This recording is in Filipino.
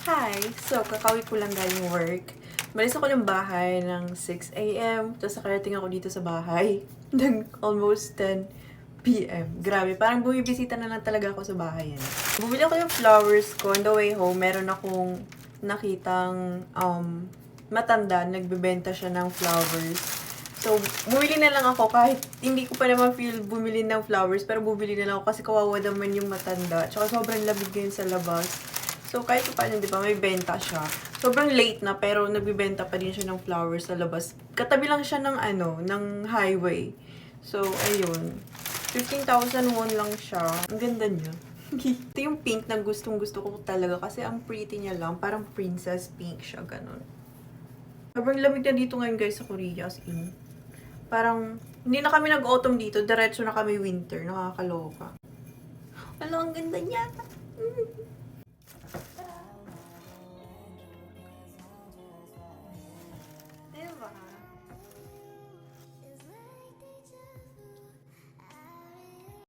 Hi! So, kakauwi ko lang galing work. Malis ako ng bahay ng 6 a.m. Tapos nakarating ako dito sa bahay ng almost 10 p.m. Grabe, parang bumibisita na lang talaga ako sa bahay yan. Bumili ako yung flowers ko. On the way home, meron akong nakitang matanda. Nagbebenta siya ng flowers. So, bumili na lang ako kahit hindi ko pa naman feel bumili ng flowers. Pero bumili na lang ako kasi kawawa naman yung matanda. Tsaka sobrang lamig ngayon sa labas. So, kahit pa paano, di ba, may benta siya. Sobrang late na, pero nagbibenta pa din siya ng flowers sa labas. Katabi lang siya ng, ng highway. So, ayun. 15,000 won lang siya. Ang ganda niya. Ito yung pink na gustong-gusto ko talaga kasi ang pretty niya lang. Parang princess pink siya, ganun. Sobrang lamig na dito ngayon, guys, sa Korea, as in. Parang, hindi na kami nag-autumn dito. Diretso na kami winter. Nakakaloka. Ano, ang ganda niya.